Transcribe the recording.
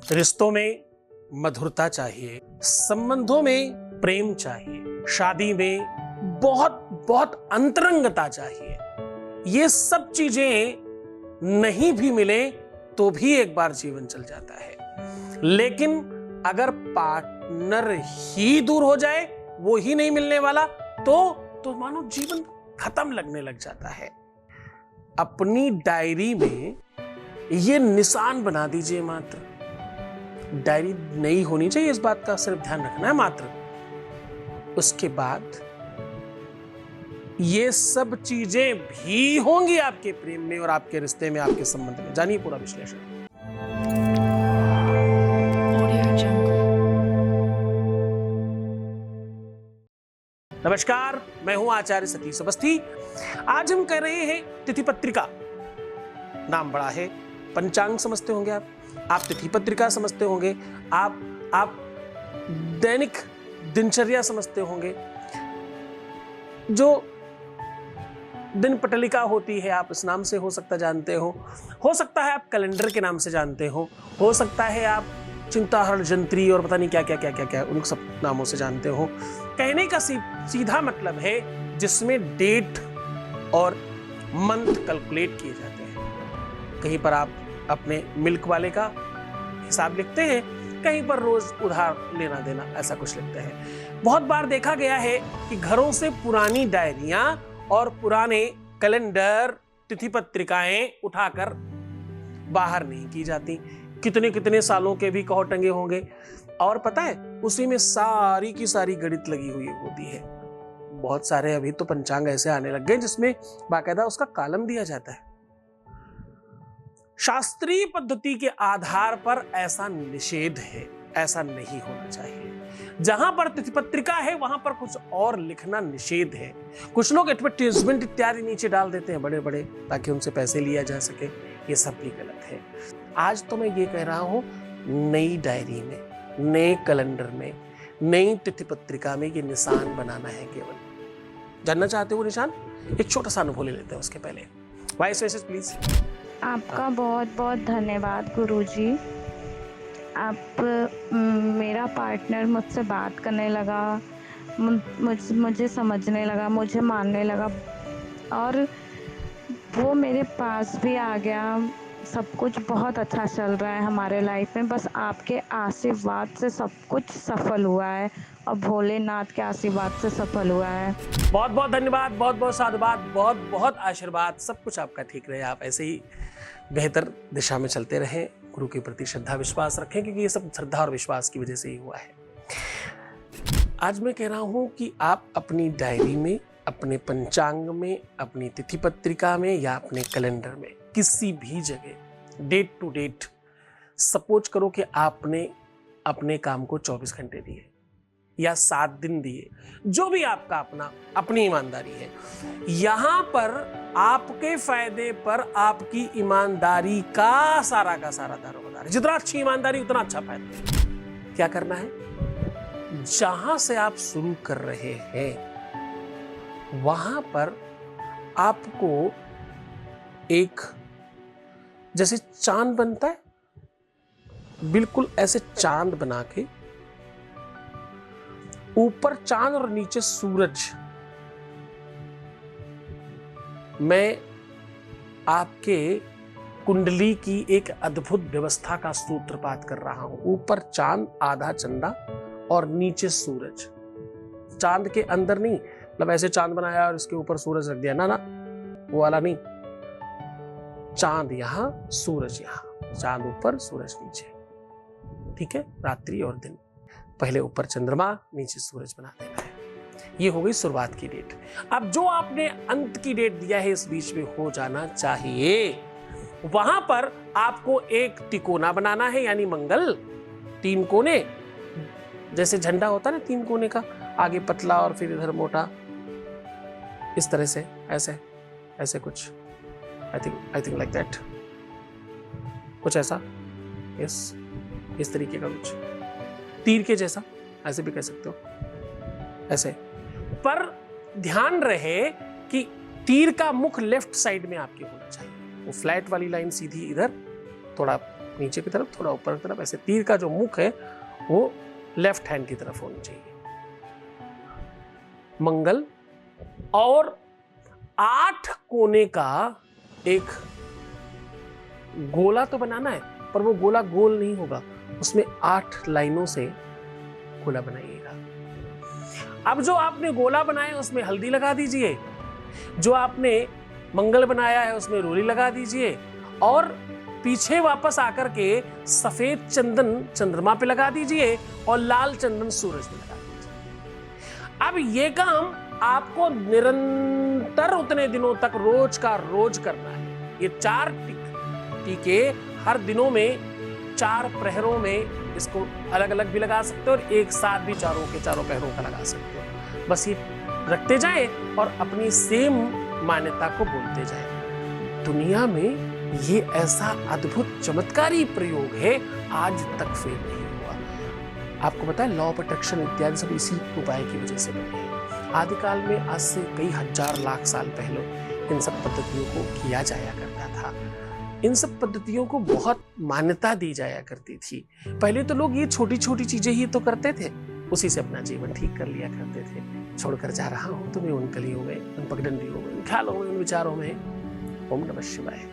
रिश्तों में मधुरता चाहिए, संबंधों में प्रेम चाहिए, शादी में बहुत बहुत अंतरंगता चाहिए। ये सब चीजें नहीं भी मिले तो भी एक बार जीवन चल जाता है। लेकिन अगर पार्टनर ही दूर हो जाए, वो ही नहीं मिलने वाला, तो मानो जीवन खत्म लगने लग जाता है। अपनी डायरी में ये निशान बना दीजिए मात्र। डायरी नई होनी चाहिए, इस बात का सिर्फ ध्यान रखना है मात्र। उसके बाद ये सब चीजें भी होंगी आपके प्रेम में और आपके रिश्ते में, आपके संबंध में। जानिए पूरा विश्लेषण। नमस्कार, मैं हूं आचार्य सतीश अवस्थी। आज हम कर रहे हैं तिथि पत्रिका। नाम बड़ा है, पंचांग समझते होंगे आप तिथि पत्रिका समझते होंगे, आप दैनिक दिनचर्या समझते होंगे। जो दिन पटलिका होती है, आप इस नाम से हो सकता जानते हो सकता है आप कैलेंडर के नाम से जानते हो सकता है आप चिंताहरण जंत्री और पता नहीं क्या उन सब नामों से जानते हो। कहने का सीधा मतलब है जिसमें डेट और मंथ कैलकुलेट किए जाते हैं। कहीं पर आप अपने मिल्क वाले का हिसाब लिखते हैं, कहीं पर रोज उधार लेना देना ऐसा कुछ लिखते हैं। बहुत बार देखा गया है कि घरों से पुरानी डायरियां और पुराने कैलेंडर, तिथि पत्रिकाएं उठाकर बाहर नहीं की जाती। कितने सालों के भी कहो टंगे होंगे, और पता है उसी में सारी की सारी गणित लगी हुई होती है। बहुत सारे अभी तो पंचांग ऐसे आने लग गए जिसमें बाकायदा उसका कॉलम दिया जाता है। शास्त्रीय पद्धति के आधार पर ऐसा निषेध है, ऐसा नहीं होना चाहिए। जहां पर तिथि पत्रिका है वहां पर कुछ और लिखना निषेध है। कुछ लोग एडवर्टाइजमेंट इत्यादि नीचे डाल देते हैं बड़े बड़े, ताकि उनसे पैसे लिया जा सके। ये सब भी गलत है। आज तो मैं ये कह रहा हूं, नई डायरी में, नए कैलेंडर में, नई तिथि पत्रिका में ये निशान बनाना है। केवल जानना चाहते हो निशान? एक छोटा सा अनुभव ले लेते हैं उसके पहले। वाइस वेसेस प्लीज। आपका बहुत बहुत धन्यवाद गुरुजी। आप मेरा पार्टनर मुझसे बात करने लगा, मुझे समझने लगा, मुझे मानने लगा, और वो मेरे पास भी आ गया। सब कुछ बहुत अच्छा चल रहा है हमारे लाइफ में। बस आपके आशीर्वाद से सब कुछ सफल हुआ है, और भोलेनाथ के आशीर्वाद से सफल हुआ है। बहुत बहुत धन्यवाद, बहुत बहुत साधुवाद, बहुत बहुत आशीर्वाद। सब कुछ आपका ठीक रहे, आप ऐसे ही बेहतर दिशा में चलते रहें, गुरु के प्रति श्रद्धा विश्वास रखें, क्योंकि ये सब श्रद्धा और विश्वास की वजह से ही हुआ है। आज मैं कह रहा हूं कि आप अपनी डायरी में, अपने पंचांग में, अपनी तिथि पत्रिका में या अपने कैलेंडर में, किसी भी जगह डेट टू डेट सपोज करो कि आपने अपने काम को 24 घंटे दिए या 7 दिन दिए, जो भी आपका अपनी ईमानदारी है। यहां पर आपके फायदे पर आपकी ईमानदारी का सारा दारोमदार है। जितना अच्छी ईमानदारी उतना अच्छा फायदा। क्या करना है? जहां से आप शुरू कर रहे हैं वहां पर आपको एक, जैसे चांद बनता है, बिल्कुल ऐसे चांद बना के, ऊपर चांद और नीचे सूरज। मैं आपके कुंडली की एक अद्भुत व्यवस्था का सूत्रपात कर रहा हूं। ऊपर चांद, आधा चंदा और नीचे सूरज। चांद के अंदर नहीं, मतलब ऐसे चांद बनाया और इसके ऊपर सूरज रख दिया, ना वो वाला नहीं। चांद यहां, सूरज यहां, चांद ऊपर सूरज नीचे। ठीक है? रात्रि और दिन, पहले ऊपर चंद्रमा, नीचे सूरज बना देना है। ये हो गई शुरुआत की डेट। अब जो आपने अंत की डेट दिया है, इस बीच में हो जाना चाहिए। वहां पर आपको एक तिकोना बनाना है, यानी मंगल। 3 कोने, जैसे झंडा होता है ना 3 कोने का, आगे पतला और फिर इधर मोटा, इस तरह से, ऐसे कुछ, आई थिंक लाइक दैट, कुछ ऐसा, यस, इस तरीके का कुछ तीर के जैसा, ऐसे भी कह सकते हो, ऐसे। पर ध्यान रहे कि तीर का मुख लेफ्ट साइड में आपके होना चाहिए। वो फ्लैट वाली लाइन सीधी इधर, थोड़ा नीचे की तरफ, थोड़ा ऊपर की तरफ, ऐसे तीर का जो मुख है वो लेफ्ट हैंड की तरफ होनी चाहिए। मंगल, और 8 कोने का एक गोला तो बनाना है, पर वो गोला गोल नहीं होगा, उसमें 8 लाइनों से गोला बनाइएगा। अब जो आपने गोला बनाया उसमें हल्दी लगा दीजिए, जो आपने मंगल बनाया है उसमें रोली लगा दीजिए, और पीछे वापस आकर के सफेद चंदन चंद्रमा पे लगा दीजिए और लाल चंदन सूरज पे लगा दीजिए। अब ये काम आपको निरंतर उतने दिनों तक रोज का रोज करना है। ये 4 टीके हर दिनों में 4 प्रहरों में इसको अलग अलग भी लगा सकते हो और एक साथ भी चारों प्रहरों का लगा सकते हो। बस ये रखते जाए और अपनी सेम मान्यता को बोलते जाए। दुनिया में ये ऐसा अद्भुत चमत्कारी प्रयोग है, आज तक फेल नहीं हुआ। आपको पता है लॉ ऑफ अट्रैक्शन इत्यादि सब इसी उपाय की वजह से बने हैं। आदिकाल में आज से कई हजार लाख साल पहले इन सब पद्धतियों को किया जाया करता था। इन सब पद्धतियों को बहुत मान्यता दी जाया करती थी। पहले तो लोग ये छोटी छोटी चीजें ही तो करते थे, उसी से अपना जीवन ठीक कर लिया करते थे। छोड़कर जा रहा हूं तुम्हें उन कलियों में, उन पगडंडियों में, उन ख्यालों में, उन विचारों में। ओम नमः शिवाय।